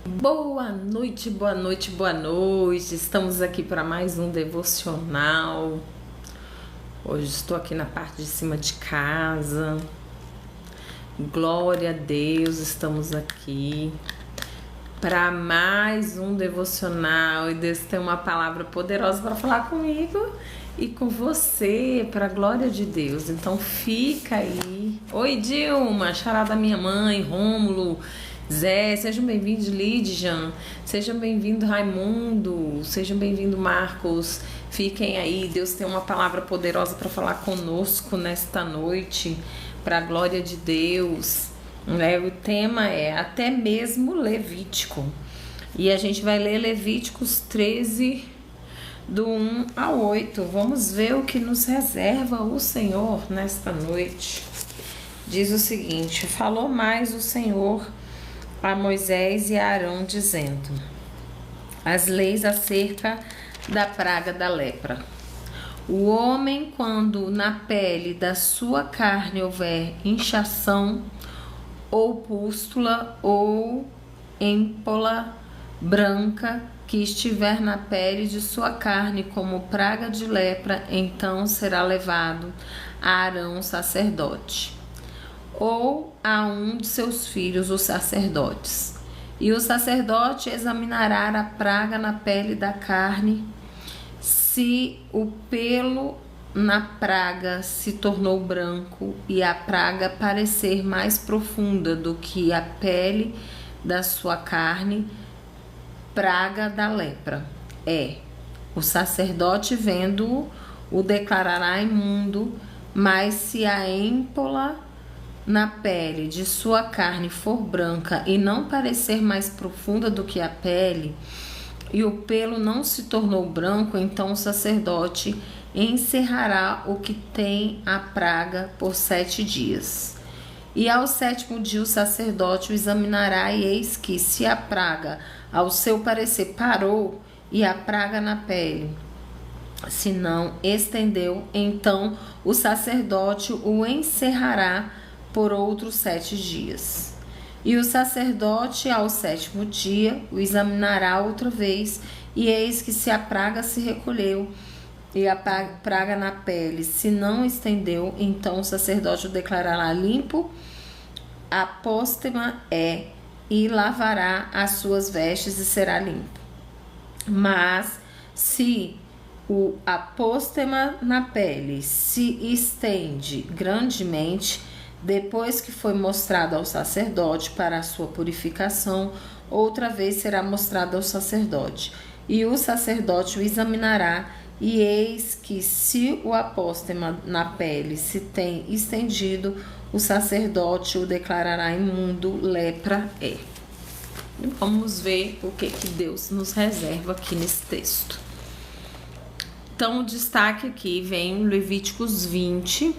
Boa noite, boa noite, boa noite. Estamos aqui para mais um devocional. Hoje estou aqui na parte de cima de casa. Glória a Deus, estamos aqui para mais um devocional e Deus tem uma palavra poderosa para falar comigo e com você, para a glória de Deus. Então fica aí. Oi, Dilma, xará da minha mãe, Rômulo, Zé, sejam bem-vindos, Lidian, sejam bem-vindos, Raimundo, sejam bem-vindos, Marcos. Fiquem aí, Deus tem uma palavra poderosa para falar conosco nesta noite, para a glória de Deus. O tema é até mesmo Levítico. E a gente vai ler Levíticos 13, do 1 ao 8. Vamos ver o que nos reserva o Senhor nesta noite. Diz o seguinte: falou mais o Senhor a Moisés e a Arão, dizendo: as leis acerca da praga da lepra. O homem, quando na pele da sua carne houver inchação, ou pústula, ou émpola branca, que estiver na pele de sua carne como praga de lepra, então será levado a Arão, sacerdote, ou a um de seus filhos, os sacerdotes. E o sacerdote examinará a praga na pele da carne. Se o pelo na praga se tornou branco e a praga parecer mais profunda do que a pele da sua carne, praga da lepra é. O sacerdote, vendo-o, o declarará imundo, mas se a émpola na pele de sua carne for branca e não parecer mais profunda do que a pele, e o pelo não se tornou branco, então o sacerdote encerrará o que tem a praga por 7 dias. E ao 7º dia o sacerdote o examinará, e eis que, se a praga ao seu parecer parou, e a praga na pele se não estendeu, então o sacerdote o encerrará por outros 7 dias. E o sacerdote, ao 7º dia, o examinará outra vez, e eis que, se a praga se recolheu e a praga na pele se não estendeu, então o sacerdote o declarará limpo, apóstema é, e lavará as suas vestes e será limpo. Mas se o apóstema na pele se estende grandemente, depois que foi mostrado ao sacerdote para a sua purificação, outra vez será mostrado ao sacerdote, e o sacerdote o examinará, e eis que, se o apóstema na pele se tem estendido, o sacerdote o declarará imundo, lepra é. Vamos ver o que Deus nos reserva aqui nesse texto. Então, o destaque aqui vem Levíticos 20,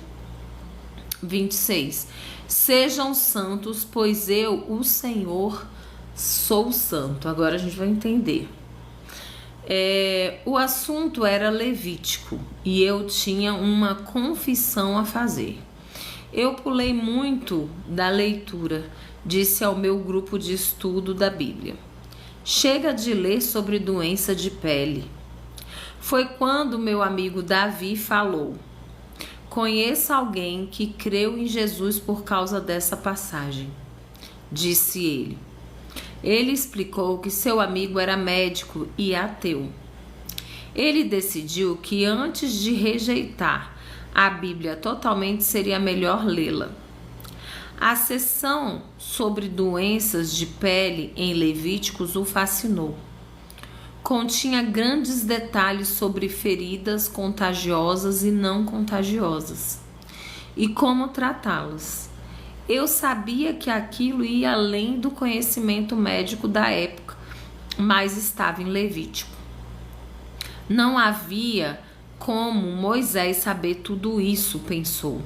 26. Sejam santos, pois eu, o Senhor, sou santo. Agora a gente vai entender. O assunto era Levítico e eu tinha uma confissão a fazer. Eu pulei muito da leitura, disse ao meu grupo de estudo da Bíblia. Chega de ler sobre doença de pele. Foi quando meu amigo Davi falou: conheço alguém que creu em Jesus por causa dessa passagem, disse ele. Ele explicou que seu amigo era médico e ateu. Ele decidiu que, antes de rejeitar a Bíblia totalmente, seria melhor lê-la. A seção sobre doenças de pele em Levíticos o fascinou. Continha grandes detalhes sobre feridas contagiosas e não contagiosas e como tratá-las. Eu sabia que aquilo ia além do conhecimento médico da época, mas estava em Levítico. Não havia como Moisés saber tudo isso, pensou.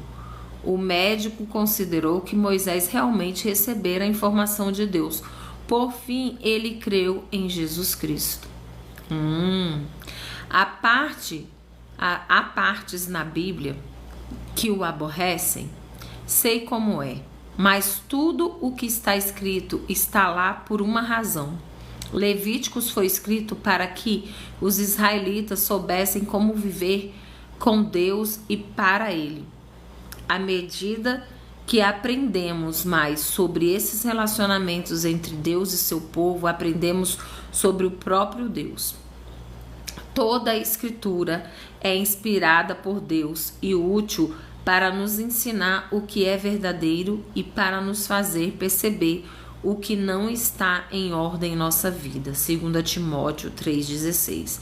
O médico considerou que Moisés realmente recebera a informação de Deus. Por fim, ele creu em Jesus Cristo. Há partes na Bíblia que o aborrecem. Sei como é. mas tudo o que está escrito está lá por uma razão. Levíticos foi escrito para que os israelitas soubessem como viver com Deus e para Ele. À medida que aprendemos mais sobre esses relacionamentos entre Deus e seu povo, aprendemos sobre o próprio Deus. Toda a Escritura é inspirada por Deus e útil para nos ensinar o que é verdadeiro e para nos fazer perceber o que não está em ordem em nossa vida. 2 Timóteo 3,16.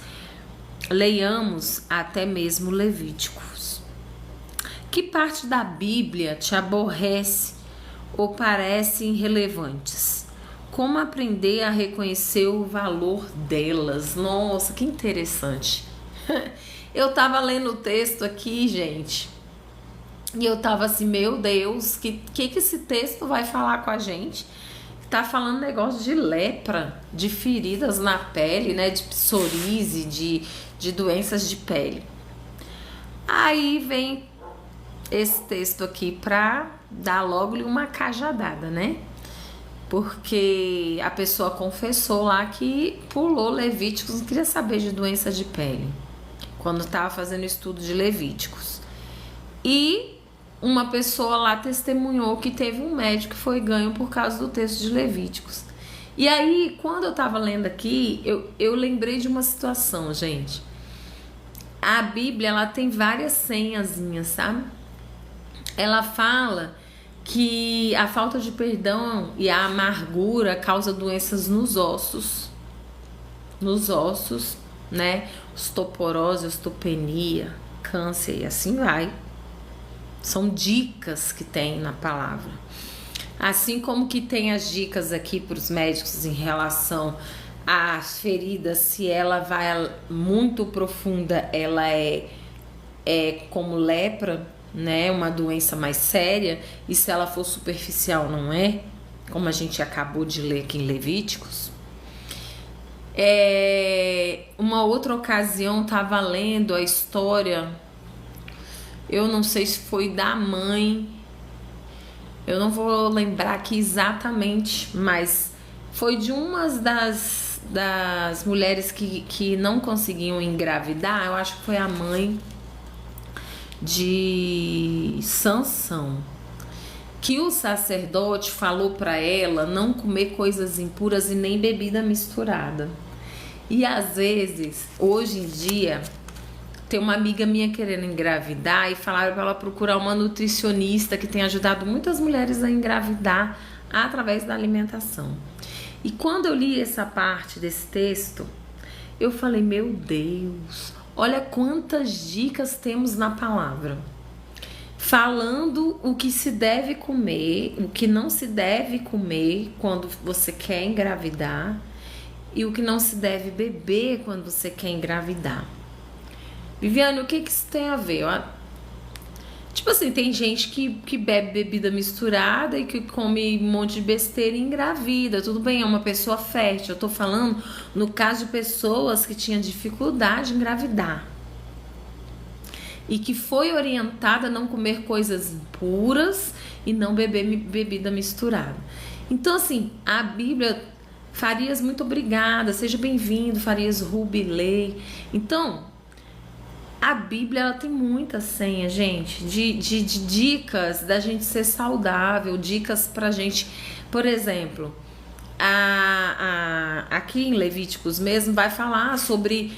Leiamos até mesmo Levíticos. Que parte da Bíblia te aborrece ou parece irrelevantes? Como aprender a reconhecer o valor delas? Nossa, que interessante. Eu tava lendo o texto aqui, gente, e eu tava assim, meu Deus, que esse texto vai falar com a gente? Tá falando negócio de lepra, de feridas na pele, né, de psoríase, de doenças de pele. Aí vem esse texto aqui pra dar logo uma cajadada, né? Porque a pessoa confessou lá que pulou Levíticos, não queria saber de doença de pele, quando estava fazendo estudo de Levíticos. E uma pessoa lá testemunhou que teve um médico que foi ganho por causa do texto de Levíticos. E aí, quando eu estava lendo aqui, eu lembrei de uma situação, gente. A Bíblia, ela tem várias senhazinhas, sabe? Ela fala que a falta de perdão e a amargura causa doenças nos ossos, né? Osteoporose, osteopenia, câncer e assim vai. São dicas que tem na palavra. Assim como que tem as dicas aqui para os médicos em relação às feridas, se ela vai muito profunda, ela é como lepra, né, uma doença mais séria, e se ela for superficial não é, como a gente acabou de ler aqui em Levíticos. Uma outra ocasião estava lendo a história, eu não sei se foi da mãe, eu não vou lembrar aqui exatamente, mas foi de umas das mulheres que não conseguiam engravidar, eu acho que foi a mãe de Sansão, que o sacerdote falou para ela não comer coisas impuras e nem bebida misturada. E às vezes, hoje em dia, tem uma amiga minha querendo engravidar e falaram para ela procurar uma nutricionista que tem ajudado muitas mulheres a engravidar através da alimentação. E quando eu li essa parte desse texto, eu falei, meu Deus, olha quantas dicas temos na palavra, falando o que se deve comer, o que não se deve comer quando você quer engravidar e o que não se deve beber quando você quer engravidar. Viviane, o que isso tem a ver? Tipo assim, tem gente que bebe bebida misturada e que come um monte de besteira e engravida. Tudo bem, é uma pessoa fértil. Eu tô falando no caso de pessoas que tinham dificuldade em engravidar e que foi orientada a não comer coisas impuras e não beber bebida misturada. Então, assim, a Bíblia... Farias, muito obrigada. Seja bem-vindo, Farias Rubilei. Então... A Bíblia, ela tem muita senha, gente, de dicas da gente ser saudável, dicas pra gente, por exemplo, aqui em Levíticos mesmo vai falar sobre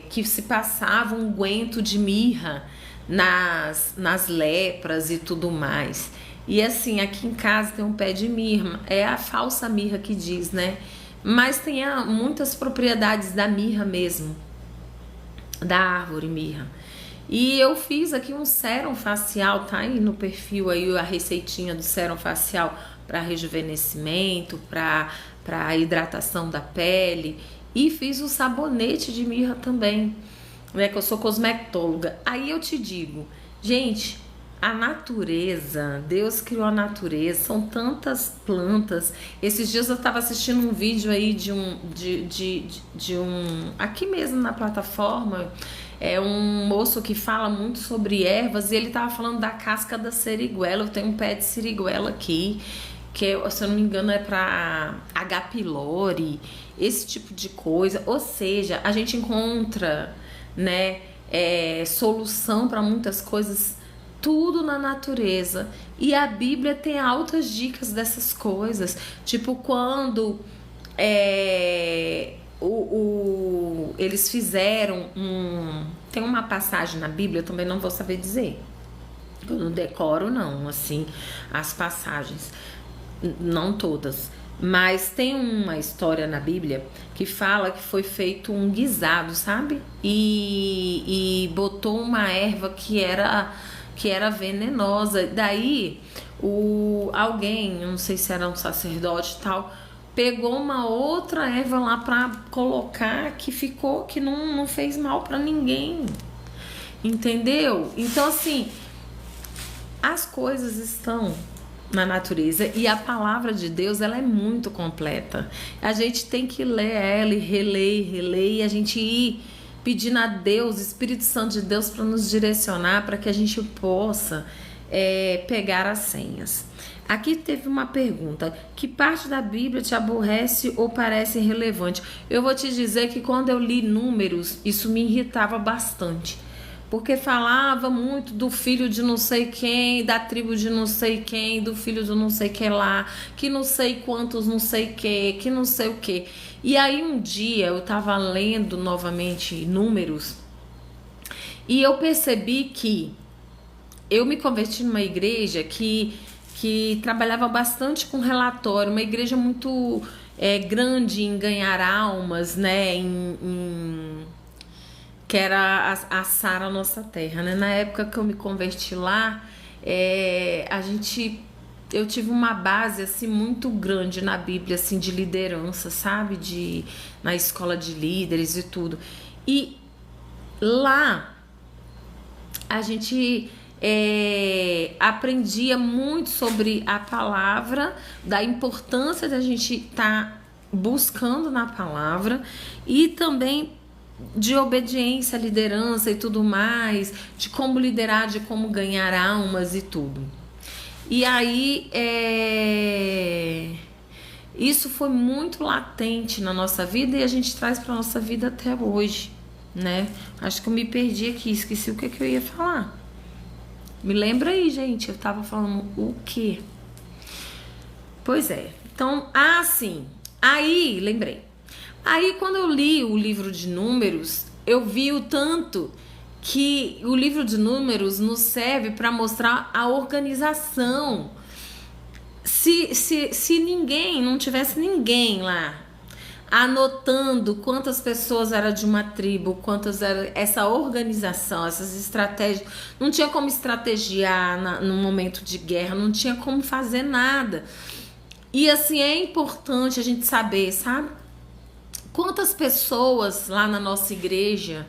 que se passava um unguento de mirra nas lepras e tudo mais. E assim, aqui em casa tem um pé de mirra, é a falsa mirra que diz, né? Mas tem muitas propriedades da mirra mesmo, da árvore mirra. E eu fiz aqui um sérum facial, tá aí no perfil aí a receitinha do sérum facial para rejuvenescimento, para hidratação da pele, e fiz o sabonete de mirra também, né, que eu sou cosmetóloga. Aí eu te digo, gente, a natureza, Deus criou a natureza, são tantas plantas. Esses dias eu estava assistindo um vídeo aí de um aqui mesmo na plataforma, é um moço que fala muito sobre ervas, e ele tava falando da casca da siriguela. Eu tenho um pé de siriguela aqui, que se eu não me engano é para H. pylori, esse tipo de coisa. Ou seja, a gente encontra, né, solução para muitas coisas, tudo na natureza. E a Bíblia tem altas dicas dessas coisas, tipo quando eles fizeram tem uma passagem na Bíblia, eu também não vou saber dizer, eu não decoro não, assim, as passagens, não todas, mas tem uma história na Bíblia que fala que foi feito um guisado, sabe? E botou uma erva que era venenosa. Daí alguém, eu não sei se era um sacerdote e tal, pegou uma outra erva lá pra colocar, que não fez mal pra ninguém, entendeu? Então assim, as coisas estão na natureza, e a palavra de Deus, ela é muito completa. A gente tem que ler ela e reler, e a gente ir pedindo a Deus, Espírito Santo de Deus, para nos direcionar, para que a gente possa pegar as senhas. Aqui teve uma pergunta: que parte da Bíblia te aborrece ou parece irrelevante? Eu vou te dizer que quando eu li Números, isso me irritava bastante, porque falava muito do filho de não sei quem, da tribo de não sei quem, do filho de não sei que lá, que não sei quantos não sei que não sei o que. E aí um dia eu tava lendo novamente Números, e eu percebi que eu me converti numa igreja que trabalhava bastante com relatório, uma igreja muito grande em ganhar almas, né, que era a Sara Nossa Terra, né? Na época que eu me converti lá, eu tive uma base assim muito grande na Bíblia, assim, de liderança, sabe? Na escola de líderes e tudo. E lá a gente aprendia muito sobre a palavra, da importância da gente estar buscando na palavra, e também de obediência à liderança e tudo mais, de como liderar, de como ganhar almas e tudo. E aí isso foi muito latente na nossa vida, e a gente traz para nossa vida até hoje, né? Acho que eu me perdi aqui, esqueci o que eu ia falar. Me lembra aí, gente, eu tava falando o quê? Pois é, então, sim, aí lembrei. Aí quando eu li o livro de Números, eu vi o tanto que o livro de Números nos serve para mostrar a organização. Se não tivesse ninguém lá anotando quantas pessoas era de uma tribo, quantas era essa organização, essas estratégias, não tinha como estrategiar no momento de guerra, não tinha como fazer nada. E assim, é importante a gente saber, sabe? Quantas pessoas lá na nossa igreja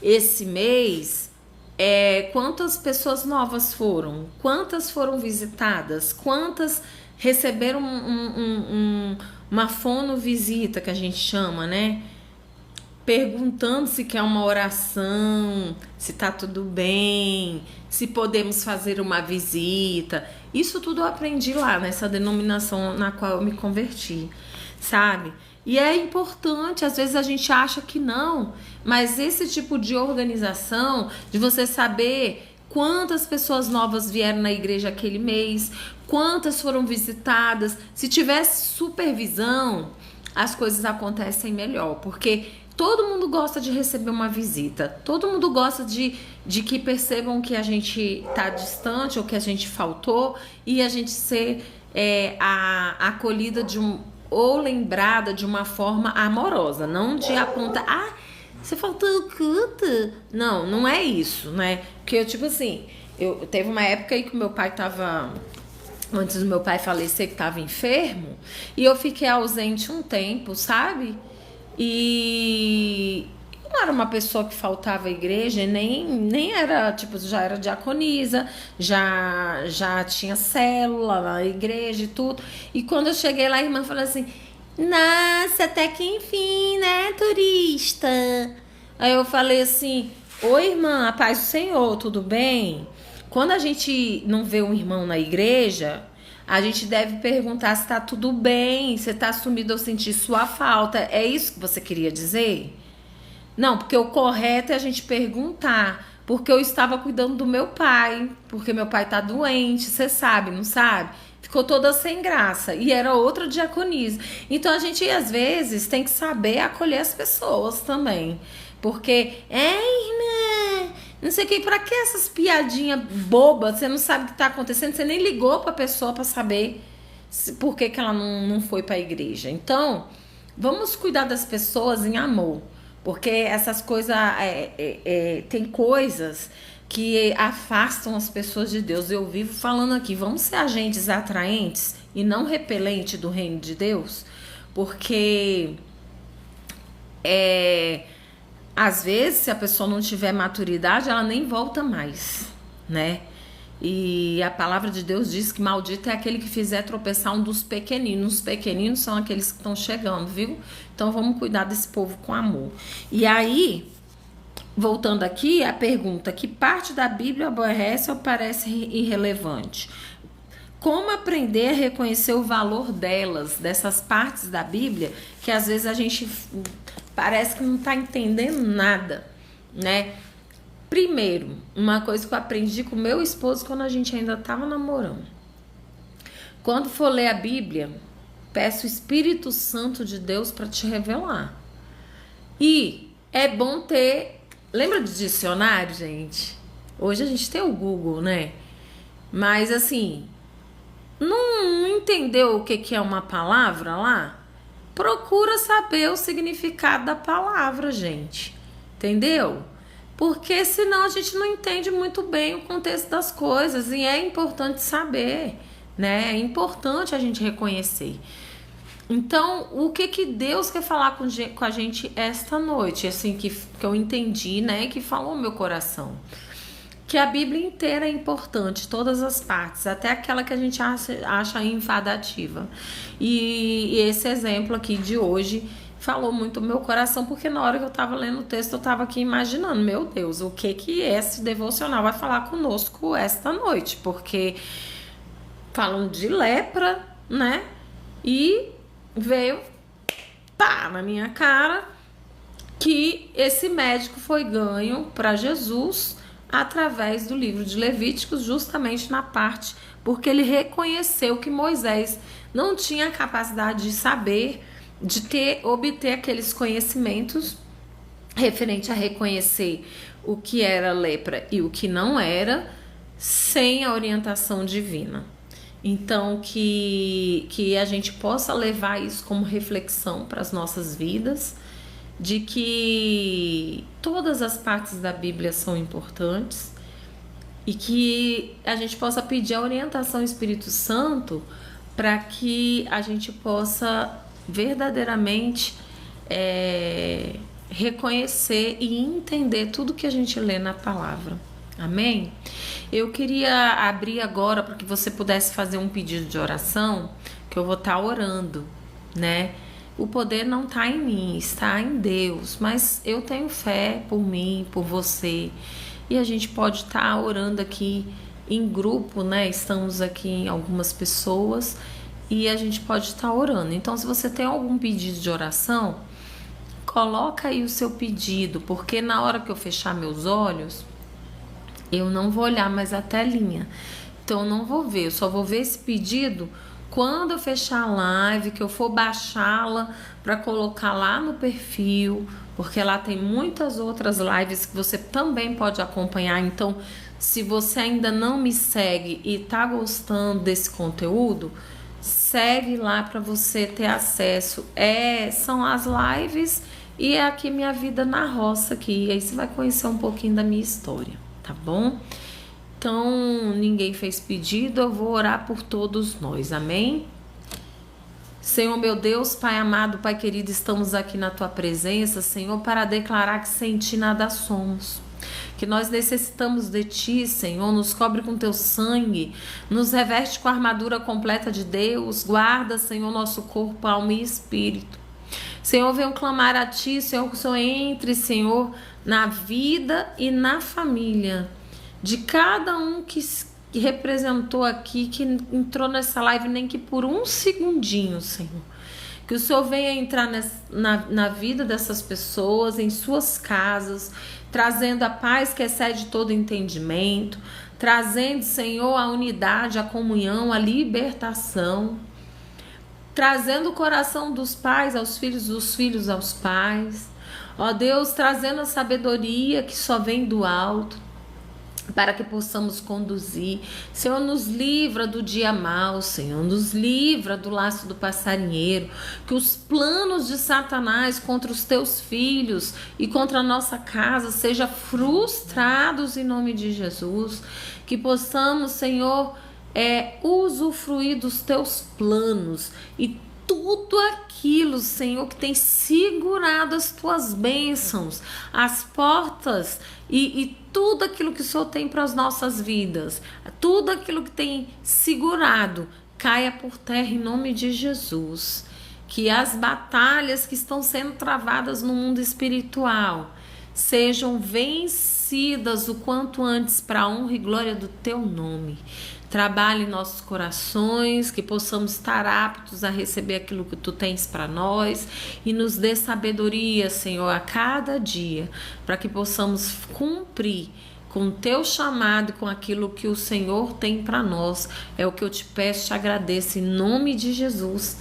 esse mês, quantas pessoas novas foram? Quantas foram visitadas? Quantas receberam uma fonovisita, que a gente chama, né? Perguntando se quer uma oração, se tá tudo bem, se podemos fazer uma visita. Isso tudo eu aprendi lá nessa denominação na qual eu me converti, sabe? E é importante, às vezes a gente acha que não, mas esse tipo de organização, de você saber quantas pessoas novas vieram na igreja aquele mês, quantas foram visitadas, se tivesse supervisão, as coisas acontecem melhor, porque todo mundo gosta de receber uma visita, todo mundo gosta de que percebam que a gente tá distante ou que a gente faltou, e a gente ser acolhida ou lembrada de uma forma amorosa, não de apontar, você faltou culto. Não é isso, né? Porque eu, tipo assim, eu teve uma época aí que o meu pai tava, antes do meu pai falecer, que tava enfermo, e eu fiquei ausente um tempo, sabe? E não era uma pessoa que faltava à igreja, nem era, tipo, já era diaconisa, já tinha célula na igreja e tudo. E quando eu cheguei lá, a irmã falou assim: nossa, até que enfim, né, turista? Aí eu falei assim: Oi, irmã, a paz do Senhor, tudo bem? Quando a gente não vê um irmão na igreja, a gente deve perguntar se tá tudo bem, se tá sumido ou sentir sua falta. É isso que você queria dizer? Não, porque o correto é a gente perguntar. Porque eu estava cuidando do meu pai, porque meu pai tá doente, você sabe, não sabe? Ficou toda sem graça. E era outra diaconisa. Então a gente, às vezes, tem que saber acolher as pessoas também. Porque, irmã, não sei o que, pra que essas piadinhas bobas? Você não sabe o que tá acontecendo, você nem ligou pra pessoa pra saber por que ela não foi pra igreja. Então, vamos cuidar das pessoas em amor. Porque essas coisas, tem coisas que afastam as pessoas de Deus. Eu vivo falando aqui, vamos ser agentes atraentes e não repelentes do reino de Deus, porque às vezes, se a pessoa não tiver maturidade, ela nem volta mais, né? E a palavra de Deus diz que maldito é aquele que fizer tropeçar um dos pequeninos. Os pequeninos são aqueles que estão chegando, viu? Então vamos cuidar desse povo com amor. E aí, voltando aqui, a pergunta: que parte da Bíblia aborrece ou parece irrelevante? Como aprender a reconhecer o valor delas, dessas partes da Bíblia, que às vezes a gente parece que não está entendendo nada, né? Primeiro, uma coisa que eu aprendi com meu esposo quando a gente ainda estava namorando. Quando for ler a Bíblia, peça o Espírito Santo de Deus para te revelar. E é bom ter... Lembra do dicionário, gente? Hoje a gente tem o Google, né? Mas assim, não entendeu o que é uma palavra lá? Procura saber o significado da palavra, gente. Entendeu? Porque senão a gente não entende muito bem o contexto das coisas. E é importante saber, né? É importante a gente reconhecer. Então, o que Deus quer falar com a gente esta noite? Assim, que eu entendi, né? Que falou no meu coração. Que a Bíblia inteira é importante, todas as partes, até aquela que a gente acha enfadativa. E esse exemplo aqui de hoje falou muito no meu coração, porque na hora que eu estava lendo o texto, eu estava aqui imaginando, meu Deus, o que esse devocional vai falar conosco esta noite? Porque falam de lepra, né? E veio, pá, na minha cara, que esse médico foi ganho para Jesus através do livro de Levíticos, justamente na parte, porque ele reconheceu que Moisés não tinha a capacidade de saber, de obter aqueles conhecimentos referente a reconhecer o que era lepra e o que não era, sem a orientação divina. Então, que a gente possa levar isso como reflexão para as nossas vidas, de que todas as partes da Bíblia são importantes e que a gente possa pedir a orientação do Espírito Santo para que a gente possa verdadeiramente reconhecer e entender tudo que a gente lê na palavra. Amém? Eu queria abrir agora para que você pudesse fazer um pedido de oração, que eu vou estar orando, né? O poder não está em mim, está em Deus, mas eu tenho fé por mim, por você, e a gente pode estar orando aqui em grupo, né? Estamos aqui em algumas pessoas e a gente pode estar orando. Então, se você tem algum pedido de oração, coloca aí o seu pedido, porque na hora que eu fechar meus olhos, eu não vou olhar mais a telinha, então eu não vou ver, eu só vou ver esse pedido quando eu fechar a live, que eu for baixá-la para colocar lá no perfil, porque lá tem muitas outras lives que você também pode acompanhar. Então, se você ainda não me segue e tá gostando desse conteúdo, segue lá para você ter acesso. São as lives e é aqui minha vida na roça aqui. E aí você vai conhecer um pouquinho da minha história, tá bom? Então, ninguém fez pedido, eu vou orar por todos nós, amém? Senhor, meu Deus, Pai amado, Pai querido, estamos aqui na Tua presença, Senhor, para declarar que sem Ti nada somos. Que nós necessitamos de Ti, Senhor, nos cobre com Teu sangue, nos reveste com a armadura completa de Deus, guarda, Senhor, nosso corpo, alma e espírito. Senhor, venho clamar a Ti, Senhor, que o Senhor entre, Senhor, na vida e na família de cada um que representou aqui, que entrou nessa live, nem que por um segundinho, Senhor. Que o Senhor venha entrar na vida dessas pessoas, em suas casas, trazendo a paz que excede todo entendimento, trazendo, Senhor, a unidade, a comunhão, a libertação, trazendo o coração dos pais aos filhos, dos filhos aos pais. Ó Deus, trazendo a sabedoria que só vem do alto, para que possamos conduzir. Senhor, nos livra do dia mau, Senhor, nos livra do laço do passarinheiro, que os planos de Satanás contra os teus filhos e contra a nossa casa sejam frustrados em nome de Jesus, que possamos, Senhor, usufruir dos teus planos e tudo aquilo, Senhor, que tem segurado as tuas bênçãos, as portas e tudo aquilo que o Senhor tem para as nossas vidas, tudo aquilo que tem segurado, caia por terra em nome de Jesus. Que as batalhas que estão sendo travadas no mundo espiritual sejam vencidas o quanto antes para a honra e glória do teu nome. Trabalhe em nossos corações, que possamos estar aptos a receber aquilo que tu tens para nós e nos dê sabedoria, Senhor, a cada dia, para que possamos cumprir com o teu chamado e com aquilo que o Senhor tem para nós. É o que eu te peço, te agradeço em nome de Jesus.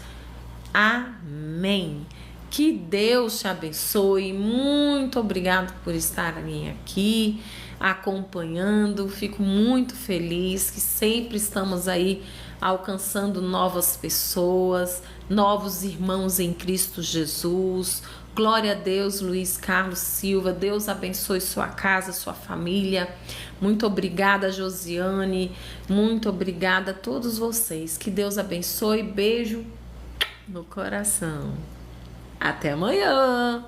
Amém. Que Deus te abençoe. Muito obrigado por estarem aqui acompanhando. Fico muito feliz que sempre estamos aí alcançando novas pessoas, novos irmãos em Cristo Jesus. Glória a Deus, Luiz Carlos Silva. Deus abençoe sua casa, sua família. Muito obrigada, Josiane. Muito obrigada a todos vocês. Que Deus abençoe. Beijo no coração. Até amanhã.